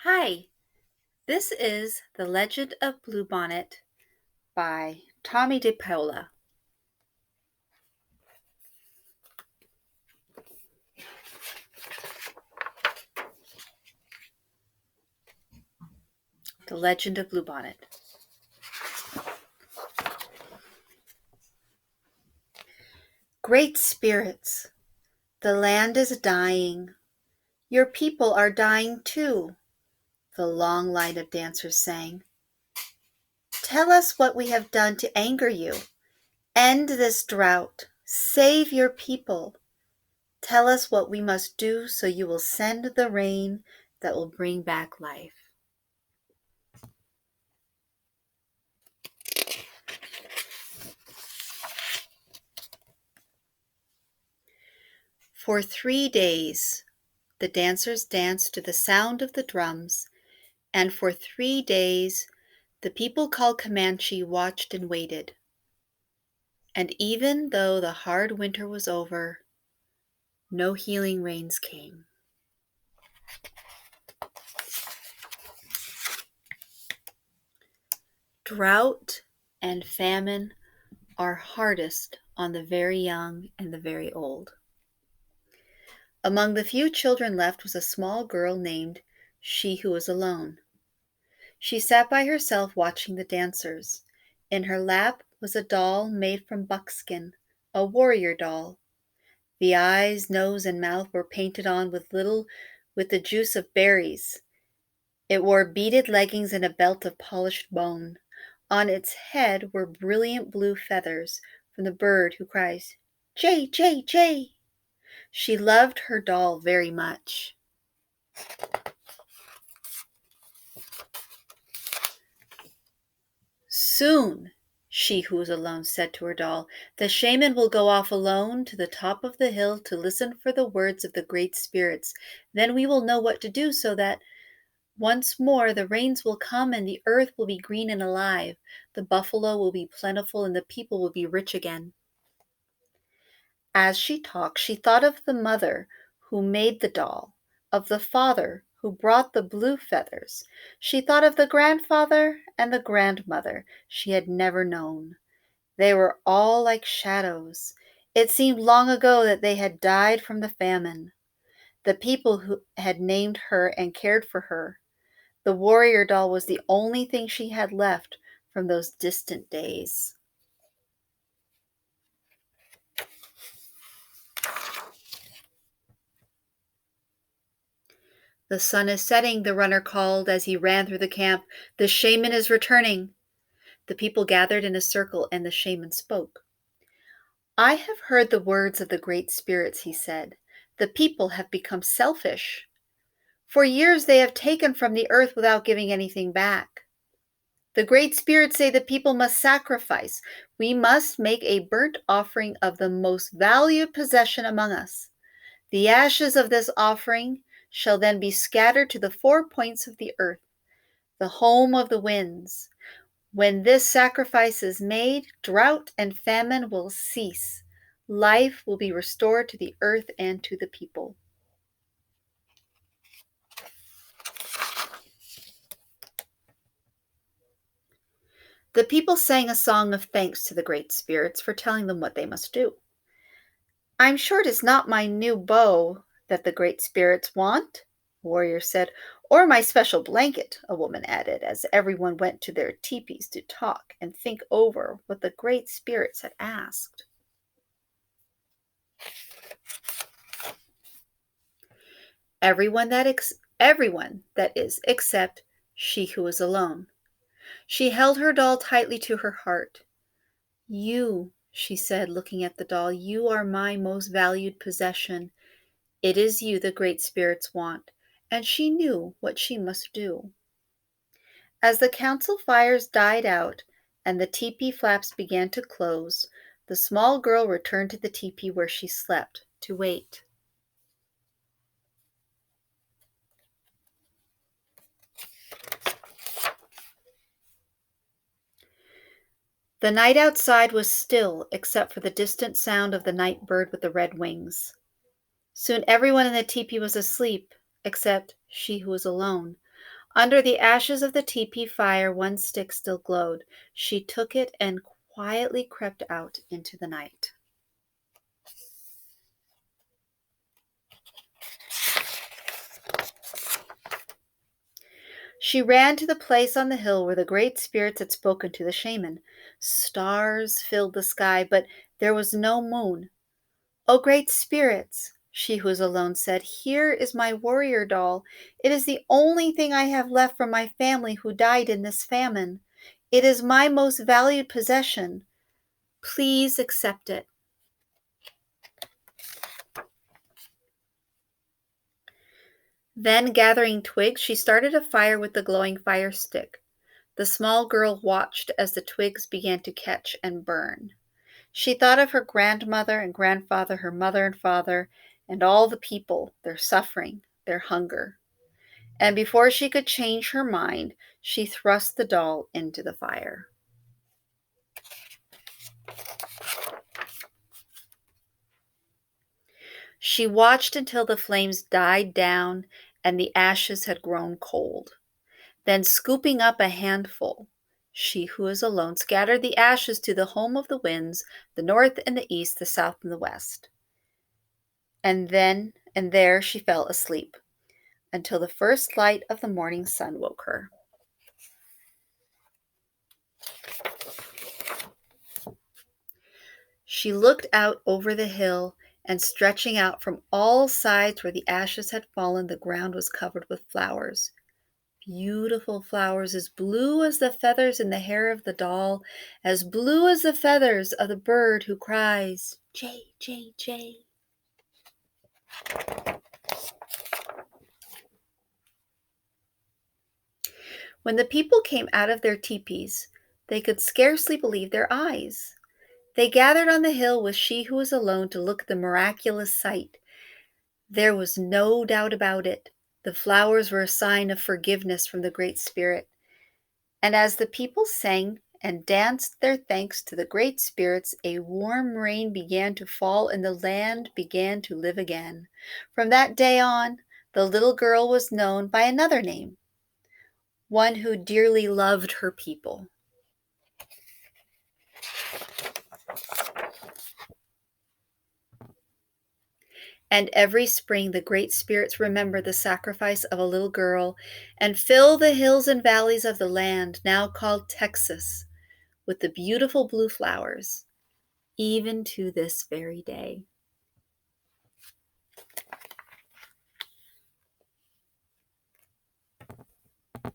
Hi, this is The Legend of Bluebonnet by Tommy DePaola. The Legend of Bluebonnet. Great spirits, the land is dying. Your people are dying too, the long line of dancers sang. Tell us what we have done to anger you. End this drought. Save your people. Tell us what we must do so you will send the rain that will bring back life. For 3 days, the dancers danced to the sound of the drums, and for 3 days the people called Comanche watched and waited. And even though the hard winter was over, no healing rains came. Drought and famine are hardest on the very young and the very old. Among the few children left was a small girl named She Who Was Alone. She sat by herself watching the dancers. In her lap was a doll made from buckskin, a warrior doll. The eyes, nose, and mouth were painted on with the juice of berries. It wore beaded leggings and a belt of polished bone. On its head were brilliant blue feathers from the bird who cries, "Jay, Jay, Jay." She loved her doll very much. Soon, She Who Was Alone said to her doll, the shaman will go off alone to the top of the hill to listen for the words of the great spirits. Then we will know what to do so that once more the rains will come and the earth will be green and alive. The buffalo will be plentiful and the people will be rich again. As she talked, she thought of the mother who made the doll, of the father who brought the blue feathers. She thought of the grandfather and the grandmother she had never known. They were all like shadows. It seemed long ago that they had died from the famine. The people who had named her and cared for her. The warrior doll was the only thing she had left from those distant days. The sun is setting, the runner called as he ran through the camp. The shaman is returning. The people gathered in a circle and the shaman spoke. I have heard the words of the great spirits, he said. The people have become selfish. For years they have taken from the earth without giving anything back. The great spirits say the people must sacrifice. We must make a burnt offering of the most valued possession among us. The ashes of this offering shall then be scattered to the 4 points of the earth, the home of the winds. When this sacrifice is made, drought and famine will cease. Life will be restored to the earth and to the people. The people sang a song of thanks to the great spirits for telling them what they must do. I'm sure it is not my new bow that the great spirits want, a warrior said, or my special blanket, a woman added, as everyone went to their teepees to talk and think over what the great spirits had asked. Everyone that is except She Who Was Alone. She held her doll tightly to her heart. You, she said, looking at the doll, you are my most valued possession. It is you the great spirits want, and she knew what she must do. As the council fires died out and the teepee flaps began to close, the small girl returned to the teepee where she slept to wait. The night outside was still except for the distant sound of the night bird with the red wings. Soon everyone in the teepee was asleep except She Who Was Alone. Under the ashes of the teepee fire, one stick still glowed. She took it and quietly crept out into the night. She ran to the place on the hill where the great spirits had spoken to the shaman. Stars filled the sky, but there was no moon. "O great spirits," she who is alone said, "here is my warrior doll. It is the only thing I have left from my family who died in this famine. It is my most valued possession. Please accept it." Then, gathering twigs, she started a fire with the glowing fire stick. The small girl watched as the twigs began to catch and burn. She thought of her grandmother and grandfather, her mother and father, and all the people, their suffering, their hunger. And before she could change her mind, she thrust the doll into the fire. She watched until the flames died down and the ashes had grown cold. Then, scooping up a handful, she who is alone scattered the ashes to the home of the winds, the north and the east, the south and the west. And there she fell asleep until the first light of the morning sun woke her. She looked out over the hill, and stretching out from all sides where the ashes had fallen, the ground was covered with flowers. Beautiful flowers, as blue as the feathers in the hair of the doll, as blue as the feathers of the bird who cries, "Jay, Jay, Jay." When the people came out of their teepees, they could scarcely believe their eyes. They gathered on the hill with she who was alone to look at the miraculous sight. There was no doubt about it. The flowers were a sign of forgiveness from the Great Spirit. And as the people sang and danced their thanks to the Great Spirits, a warm rain began to fall and the land began to live again. From that day on, the little girl was known by another name, one who dearly loved her people. And every spring the Great Spirits remember the sacrifice of a little girl and fill the hills and valleys of the land now called Texas with the beautiful blue flowers, even to this very day.